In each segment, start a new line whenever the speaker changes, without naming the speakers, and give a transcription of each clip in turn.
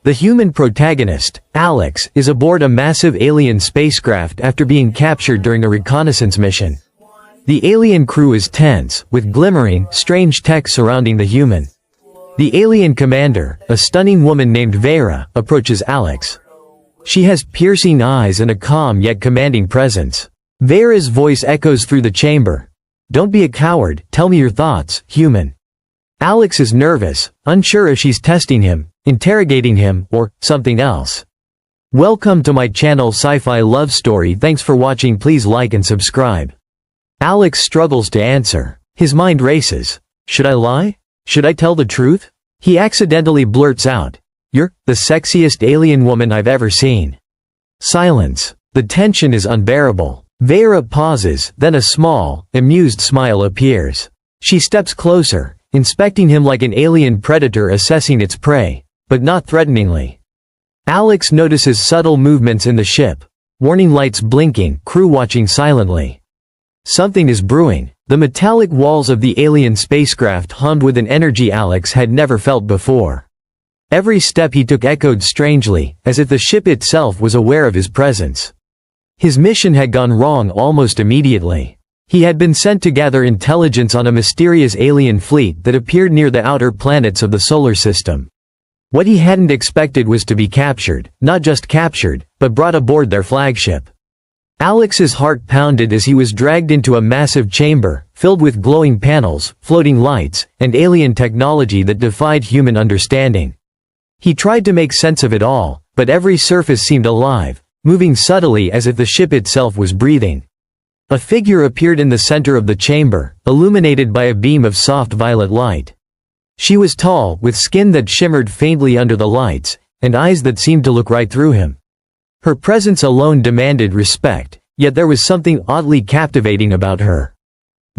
The human protagonist, Alex, is aboard a massive alien spacecraft after being captured during a reconnaissance mission. The alien crew is tense, with glimmering, strange tech surrounding the human. The aliencommander, a stunning woman named Veyra, approaches Alex. She has piercing eyes and a calm yet commanding presence. Veyra's voice echoes through the chamber. "Don't be a coward, tell me your thoughts, human." Alex is nervous, unsure if she's testing him, interrogating him, or something else. Welcome to my channel Sci-Fi Love Story. Thanks for watching. Please like and subscribe. Alex struggles to answer. His mind races. Should I lie? Should I tell the truth? He accidentally blurts out, "You're the sexiest alien woman I've ever seen." Silence. The tension is unbearable. Veyra pauses, then a small, amused smile appears. She steps closer, inspecting him like an alien predator assessing its prey, but not threateningly. Alex notices subtle movements in the ship. Warning lights blinking, crew watching silently. Something is brewing. The metallic walls of the alien spacecraft hummed with an energy Alex had never felt before. Every step he took echoed strangely, as if the ship itself was aware of his presence. His mission had gone wrong almost immediately. He had been sent to gather intelligence on a mysterious alien fleet that appeared near the outer planets of the solar system. What he hadn't expected was to be captured, not just captured, but brought aboard their flagship. Alex's heart pounded as he was dragged into a massive chamber, filled with glowing panels, floating lights, and alien technology that defied human understanding. He tried to make sense of it all, but every surface seemed alive, moving subtly as if the ship itself was breathing. A figure appeared in the center of the chamber, illuminated by a beam of soft violet light. She was tall, with skin that shimmered faintly under the lights, and eyes that seemed to look right through him. Her presence alone demanded respect, yet there was something oddly captivating about her.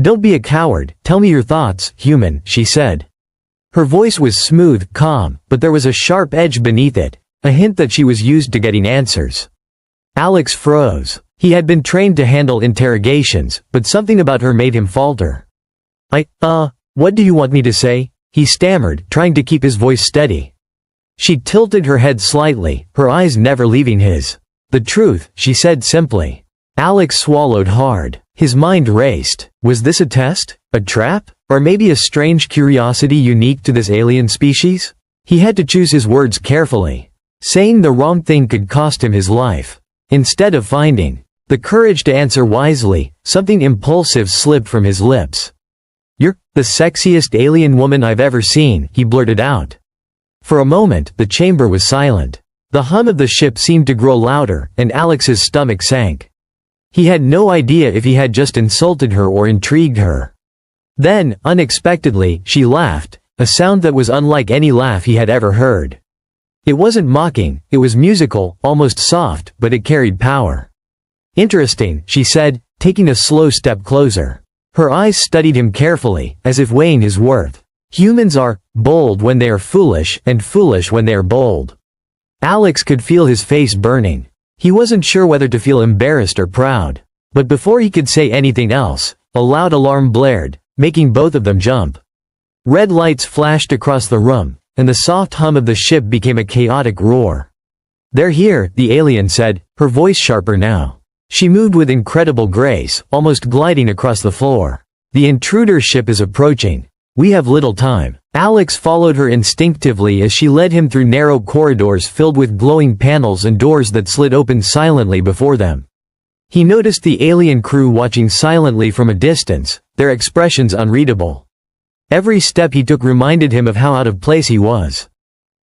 "Don't be a coward, tell me your thoughts, human," she said. Her voice was smooth, calm, but there was a sharp edge beneath it, a hint that she was used to getting answers. Alex froze. He had been trained to handle interrogations, but something about her made him falter. What do you want me to say?" he stammered, trying to keep his voice steady. She tilted her head slightly, her eyes never leaving his. "The truth," she said simply. Alex swallowed hard. His mind raced. Was this a test? A trap? Or maybe a strange curiosity unique to this alien species? He had to choose his words carefully. Saying the wrong thing could cost him his life. Instead of finding the courage to answer wisely, something impulsive slipped from his lips. "You're the sexiest alien woman I've ever seen," he blurted out. For a moment, the chamber was silent. The hum of the ship seemed to grow louder, and Alex's stomach sank. He had no idea if he had just insulted her or intrigued her. Then, unexpectedly, she laughed, a sound that was unlike any laugh he had ever heard. It wasn't mocking, it was musical, almost soft, but it carried power. "Interesting," she said, taking a slow step closer. Her eyes studied him carefully, as if weighing his worth. "Humans are bold when they are foolish, and foolish when they are bold." Alex could feel his face burning. He wasn't sure whether to feel embarrassed or proud. But before he could say anything else, a loud alarm blared, making both of them jump. Red lights flashed across the room, and the soft hum of the ship became a chaotic roar. "They're here," the alien said, her voice sharper now. She moved with incredible grace, almost gliding across the floor. "The intruder ship is approaching. We have little time." Alex followed her instinctively as she led him through narrow corridors filled with glowing panels and doors that slid open silently before them. He noticed the alien crew watching silently from a distance, their expressions unreadable. Every step he took reminded him of how out of place he was.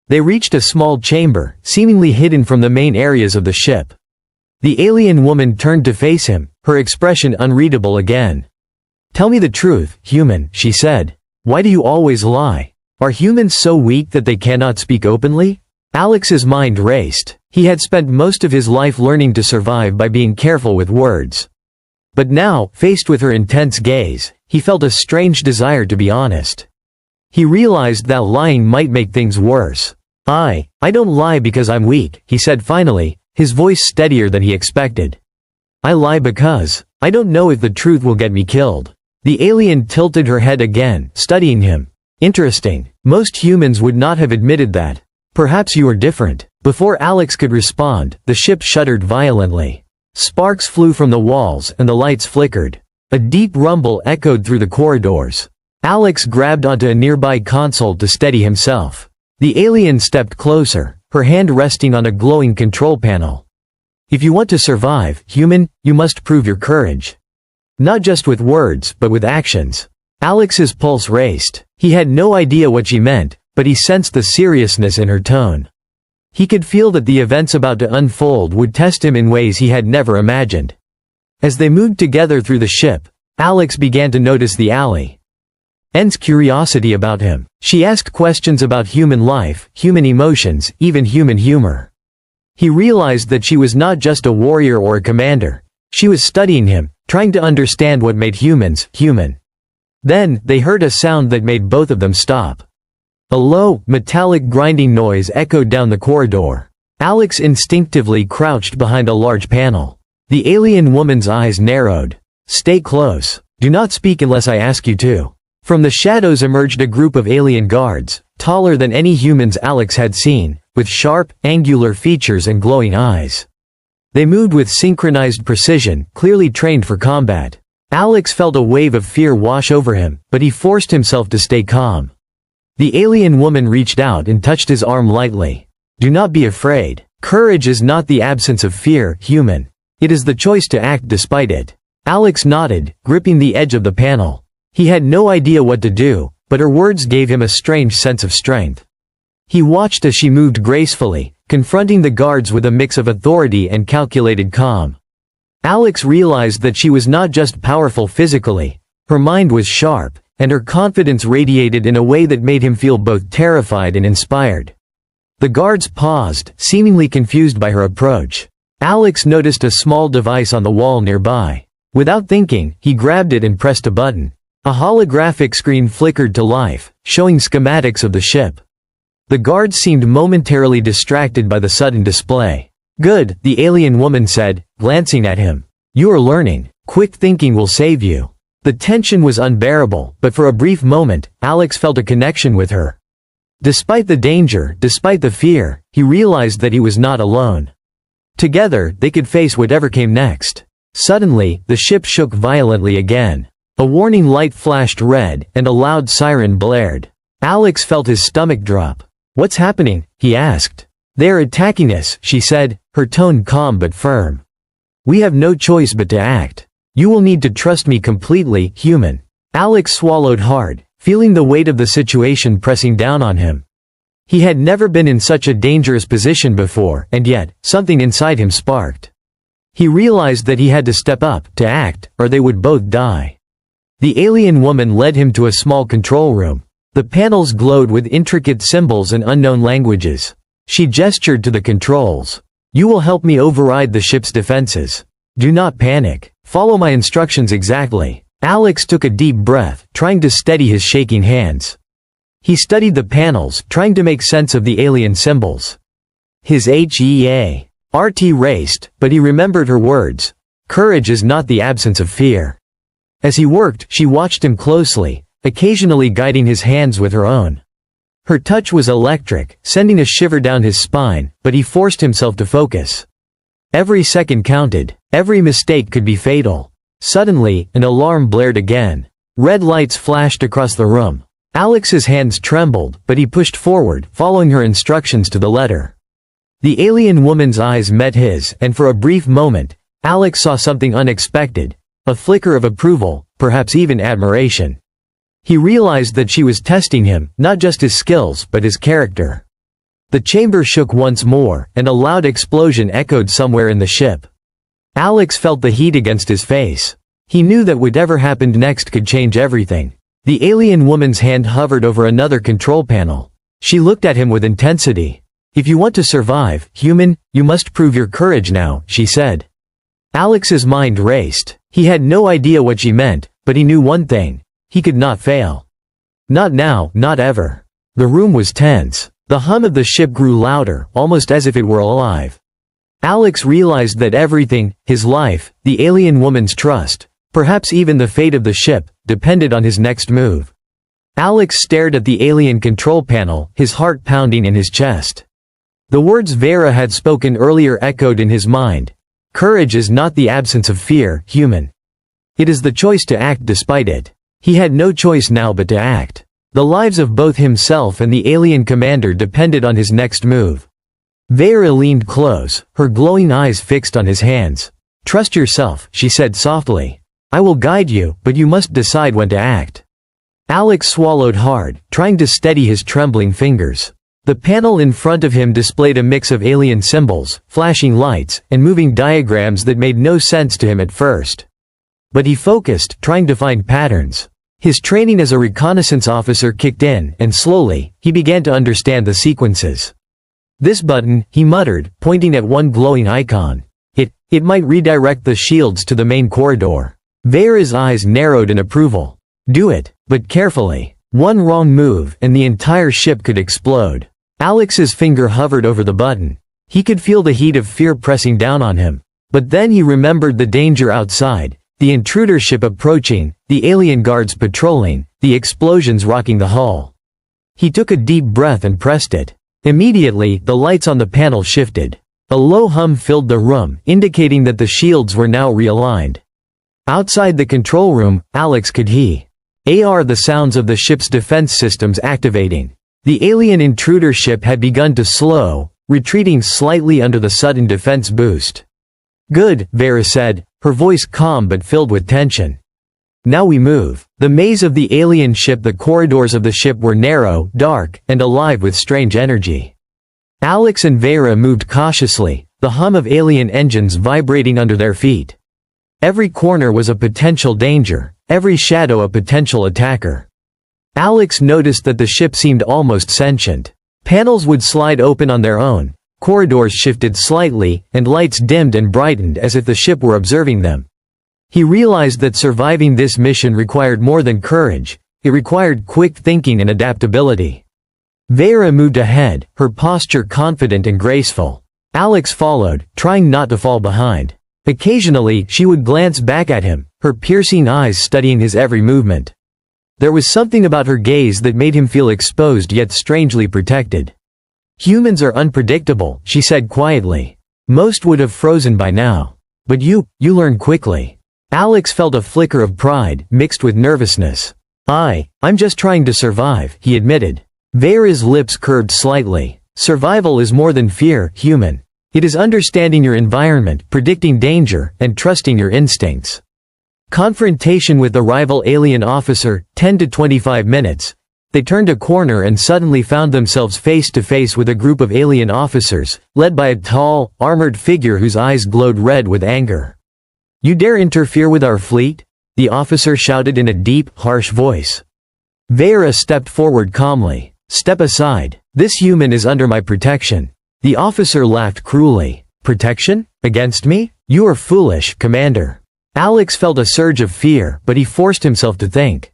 They reached a small chamber, seemingly hidden from the main areas of the ship. The alien woman turned to face him, her expression unreadable again. "Tell me the truth, human," she said. "Why do you always lie? Are humans so weak that they cannot speak openly?" Alex's mind raced. He had spent most of his life learning to survive by being careful with words. But now, faced with her intense gaze, he felt a strange desire to be honest. He realized that lying might make things worse. I don't lie because I'm weak," he said finally, his voice steadier than he expected. "I lie because I don't know if the truth will get me killed." The alien tilted her head again, studying him. "Interesting. Most humans would not have admitted that. Perhaps you are different." Before Alex could respond, the ship shuddered violently. Sparks flew from the walls and the lights flickered. A deep rumble echoed through the corridors. Alex grabbed onto a nearby console to steady himself. The alien stepped closer, her hand resting on a glowing control panel. "If you want to survive, human, you must prove your courage. Not just with words, but with actions." Alex's pulse raced. He had no idea what she meant, but he sensed the seriousness in her tone. He could feel that the events about to unfold would test him in ways he had never imagined. As they moved together through the ship, Alex began to notice the alien's curiosity about him. She asked questions about human life, human emotions, even human humor. He realized that she was not just a warrior or a commander. She was studying him, trying to understand what made humans human. Then, they heard a sound that made both of them stop. A low, metallic grinding noise echoed down the corridor. Alex instinctively crouched behind a large panel. The alien woman's eyes narrowed. "Stay close. Do not speak unless I ask you to." From the shadows emerged a group of alien guards, taller than any humans Alex had seen, with sharp, angular features and glowing eyes. They moved with synchronized precision, clearly trained for combat. Alex felt a wave of fear wash over him, but he forced himself to stay calm. The alien woman reached out and touched his arm lightly. "Do not be afraid. Courage is not the absence of fear, human. It is the choice to act despite it." Alex nodded, gripping the edge of the panel. He had no idea what to do, but her words gave him a strange sense of strength. He watched as she moved gracefully, confronting the guards with a mix of authority and calculated calm. Alex realized that she was not just powerful physically. Her mind was sharp, and her confidence radiated in a way that made him feel both terrified and inspired. The guards paused, seemingly confused by her approach. Alex noticed a small device on the wall nearby. Without thinking, he grabbed it and pressed a button. A holographic screen flickered to life, showing schematics of the ship. The guards seemed momentarily distracted by the sudden display. "Good," the alien woman said, glancing at him. "You are learning. Quick thinking will save you." The tension was unbearable, but for a brief moment, Alex felt a connection with her. Despite the danger, despite the fear, he realized that he was not alone. Together, they could face whatever came next. Suddenly, the ship shook violently again. A warning light flashed red, and a loud siren blared. Alex felt his stomach drop. "What's happening?" he asked. "They're attacking us," she said, her tone calm but firm. "We have no choice but to act. You will need to trust me completely, human." Alex swallowed hard, feeling the weight of the situation pressing down on him. He had never been in such a dangerous position before, and yet, something inside him sparked. He realized that he had to step up, to act, or they would both die. The alien woman led him to a small control room. The panels glowed with intricate symbols and unknown languages. She gestured to the controls. "You will help me override the ship's defenses. Do not panic. Follow my instructions exactly." Alex took a deep breath, trying to steady his shaking hands. He studied the panels, trying to make sense of the alien symbols. His heart raced, but he remembered her words. Courage is not the absence of fear. As he worked, she watched him closely, occasionally guiding his hands with her own. Her touch was electric, sending a shiver down his spine, but he forced himself to focus. Every second counted. Every mistake could be fatal. Suddenly, an alarm blared again. Red lights flashed across the room. Alex's hands trembled, but he pushed forward, following her instructions to the letter. The alien woman's eyes met his, and for a brief moment, Alex saw something unexpected. A flicker of approval, perhaps even admiration. He realized that she was testing him, not just his skills, but his character. The chamber shook once more, and a loud explosion echoed somewhere in the ship. Alex felt the heat against his face. He knew that whatever happened next could change everything. The alien woman's hand hovered over another control panel. She looked at him with intensity. "If you want to survive, human, you must prove your courage now," she said. Alex's mind raced. He had no idea what she meant, but he knew one thing. He could not fail. Not now, not ever. The room was tense. The hum of the ship grew louder, almost as if it were alive. Alex realized that everything, his life, the alien woman's trust, perhaps even the fate of the ship, depended on his next move. Alex stared at the alien control panel, his heart pounding in his chest. The words Veyra had spoken earlier echoed in his mind. Courage is not the absence of fear, human. It is the choice to act despite it. He had no choice now but to act. The lives of both himself and the alien commander depended on his next move. Veyra leaned close, her glowing eyes fixed on his hands. "Trust yourself," she said softly. "I will guide you, but you must decide when to act." Alex swallowed hard, trying to steady his trembling fingers. The panel in front of him displayed a mix of alien symbols, flashing lights, and moving diagrams that made no sense to him at first. But he focused, trying to find patterns. His training as a reconnaissance officer kicked in, and slowly, he began to understand the sequences. "This button," he muttered, pointing at one glowing icon. It might redirect the shields to the main corridor. Veyra's eyes narrowed in approval. "Do it, but carefully. One wrong move, and the entire ship could explode." Alex's finger hovered over the button. He could feel the heat of fear pressing down on him. But then he remembered the danger outside, the intruder ship approaching, the alien guards patrolling, the explosions rocking the hull. He took a deep breath and pressed it. Immediately, the lights on the panel shifted. A low hum filled the room, indicating that the shields were now realigned. Outside the control room, Alex could hear the sounds of the ship's defense systems activating. The alien intruder ship had begun to slow, retreating slightly under the sudden defense boost. "Good," Veyra said, her voice calm but filled with tension. "Now we move." The maze of the alien ship, the corridors of the ship were narrow, dark, and alive with strange energy. Alex and Veyra moved cautiously, the hum of alien engines vibrating under their feet. Every corner was a potential danger, every shadow a potential attacker. Alex noticed that the ship seemed almost sentient. Panels would slide open on their own, corridors shifted slightly, and lights dimmed and brightened as if the ship were observing them. He realized that surviving this mission required more than courage, it required quick thinking and adaptability. Veyra moved ahead, her posture confident and graceful. Alex followed, trying not to fall behind. Occasionally, she would glance back at him, her piercing eyes studying his every movement. There was something about her gaze that made him feel exposed yet strangely protected. "Humans are unpredictable," she said quietly. "Most would have frozen by now. But you learn quickly." Alex felt a flicker of pride, mixed with nervousness. I'm just trying to survive," he admitted. Veyra's lips curved slightly. "Survival is more than fear, human. It is understanding your environment, predicting danger, and trusting your instincts." Confrontation with the rival alien officer, 10 to 25 minutes. They turned a corner and suddenly found themselves face to face with a group of alien officers, led by a tall, armored figure whose eyes glowed red with anger. "You dare interfere with our fleet?" the officer shouted in a deep, harsh voice. Veyra stepped forward calmly. "Step aside. This human is under my protection." The officer laughed cruelly. "Protection? Against me? You are foolish, Commander." Alex felt a surge of fear, but he forced himself to think.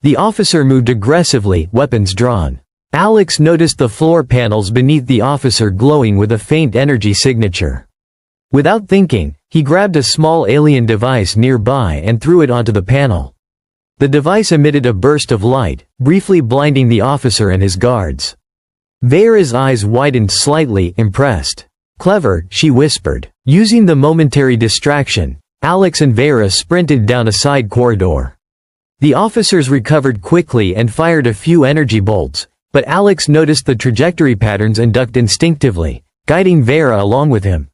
The officer moved aggressively, weapons drawn. Alex noticed the floor panels beneath the officer glowing with a faint energy signature. Without thinking, he grabbed a small alien device nearby and threw it onto the panel. The device emitted a burst of light, briefly blinding the officer and his guards. Veyra's eyes widened slightly, impressed. "Clever," she whispered. Using the momentary distraction, Alex and Veyra sprinted down a side corridor. The officers recovered quickly and fired a few energy bolts, but Alex noticed the trajectory patterns and ducked instinctively, guiding Veyra along with him.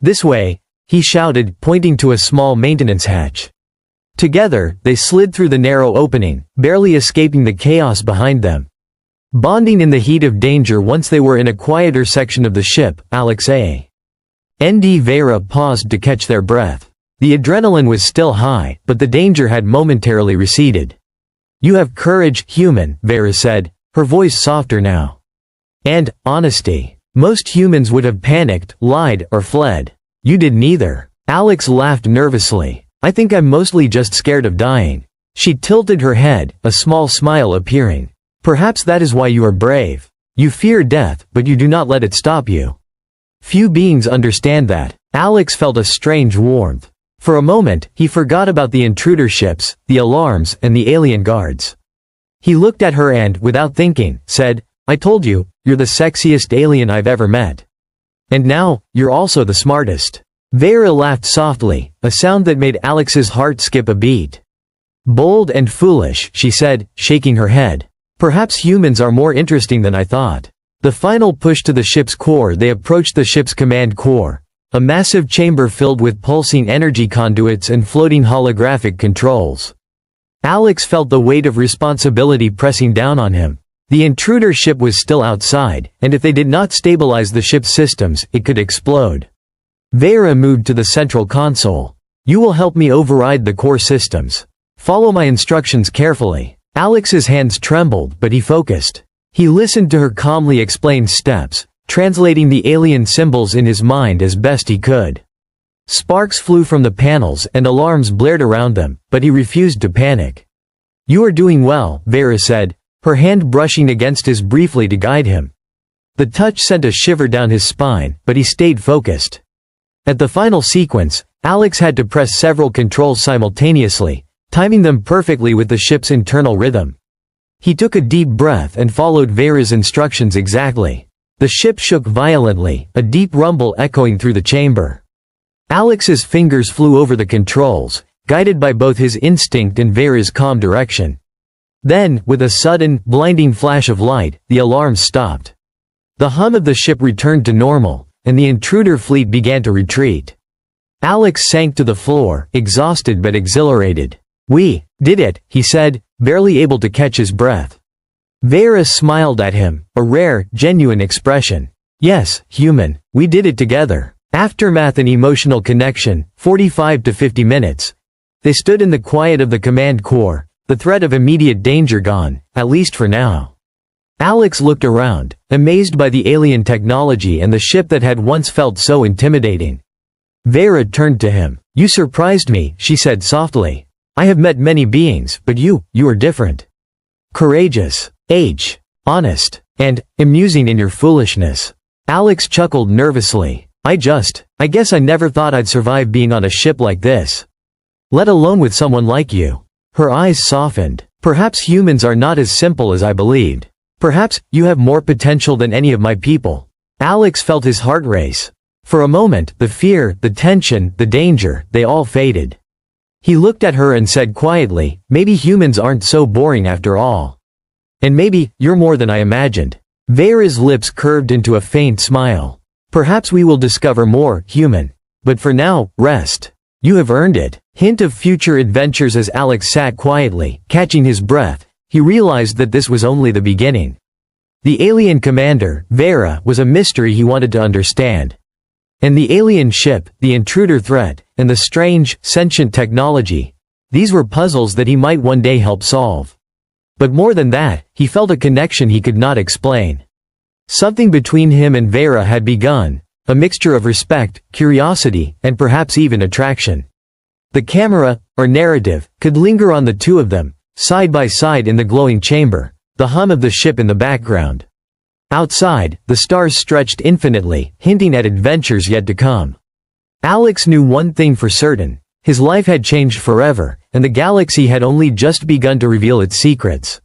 "This way," he shouted, pointing to a small maintenance hatch. Together, they slid through the narrow opening, barely escaping the chaos behind them. Bonding in the heat of danger once they were in a quieter section of the ship, Alex and Veyra paused to catch their breath. The adrenaline was still high, but the danger had momentarily receded. "You have courage, human," Veyra said, her voice softer now. "And honesty. Most humans would have panicked, lied, or fled. You did neither." Alex laughed nervously. "I think I'm mostly just scared of dying." She tilted her head, a small smile appearing. "Perhaps that is why you are brave. You fear death, but you do not let it stop you." Few beings understand that. Alex felt a strange warmth. For a moment, he forgot about the intruder ships, the alarms, and the alien guards. He looked at her and, without thinking, said, "I told you, you're the sexiest alien I've ever met. And now, you're also the smartest." Veyra laughed softly, a sound that made Alex's heart skip a beat. "Bold and foolish," she said, shaking her head. "Perhaps humans are more interesting than I thought." The final push to the ship's core. They approached the ship's command core, a massive chamber filled with pulsing energy conduits and floating holographic controls. Alex felt the weight of responsibility pressing down on him. The intruder ship was still outside, and if they did not stabilize the ship's systems, it could explode. Veyra moved to the central console. "You will help me override the core systems. Follow my instructions carefully." Alex's hands trembled, but he focused. He listened to her calmly explain steps, translating the alien symbols in his mind as best he could. Sparks flew from the panels and alarms blared around them, but he refused to panic. "You are doing well," Veyra said, her hand brushing against his briefly to guide him. The touch sent a shiver down his spine, but he stayed focused. At the final sequence, Alex had to press several controls simultaneously, timing them perfectly with the ship's internal rhythm. He took a deep breath and followed Veyra's instructions exactly. The ship shook violently, a deep rumble echoing through the chamber. Alex's fingers flew over the controls, guided by both his instinct and Veyra's calm direction. Then, with a sudden, blinding flash of light, the alarms stopped. The hum of the ship returned to normal, and the intruder fleet began to retreat. Alex sank to the floor, exhausted but exhilarated. "We did it," he said, barely able to catch his breath. Veyra smiled at him, a rare, genuine expression. "Yes, human, we did it together." Aftermath and emotional connection, 45 to 50 minutes. They stood in the quiet of the command core, the threat of immediate danger gone, at least for now. Alex looked around, amazed by the alien technology and the ship that had once felt so intimidating. Veyra turned to him. "You surprised me," she said softly. "I have met many beings, but you are different. Courageous, honest, and amusing in your foolishness." Alex chuckled nervously. I guess I never thought I'd survive being on a ship like this. Let alone with someone like you." Her eyes softened. "Perhaps humans are not as simple as I believed. Perhaps you have more potential than any of my people." Alex felt his heart race. For a moment, the fear, the tension, the danger, they all faded. He looked at her and said quietly, "Maybe humans aren't so boring after all. And maybe, you're more than I imagined." Veyra's lips curved into a faint smile. "Perhaps we will discover more, human. But for now, rest. You have earned it." Hint of future adventures. As Alex sat quietly, catching his breath, he realized that this was only the beginning. The alien commander, Veyra, was a mystery he wanted to understand. And the alien ship, the intruder threat, and the strange, sentient technology, these were puzzles that he might one day help solve. But more than that, he felt a connection he could not explain. Something between him and Veyra had begun, a mixture of respect, curiosity, and perhaps even attraction. The camera, or narrative, could linger on the two of them, side by side in the glowing chamber, the hum of the ship in the background. Outside, the stars stretched infinitely, hinting at adventures yet to come. Alex knew one thing for certain: his life had changed forever, and the galaxy had only just begun to reveal its secrets.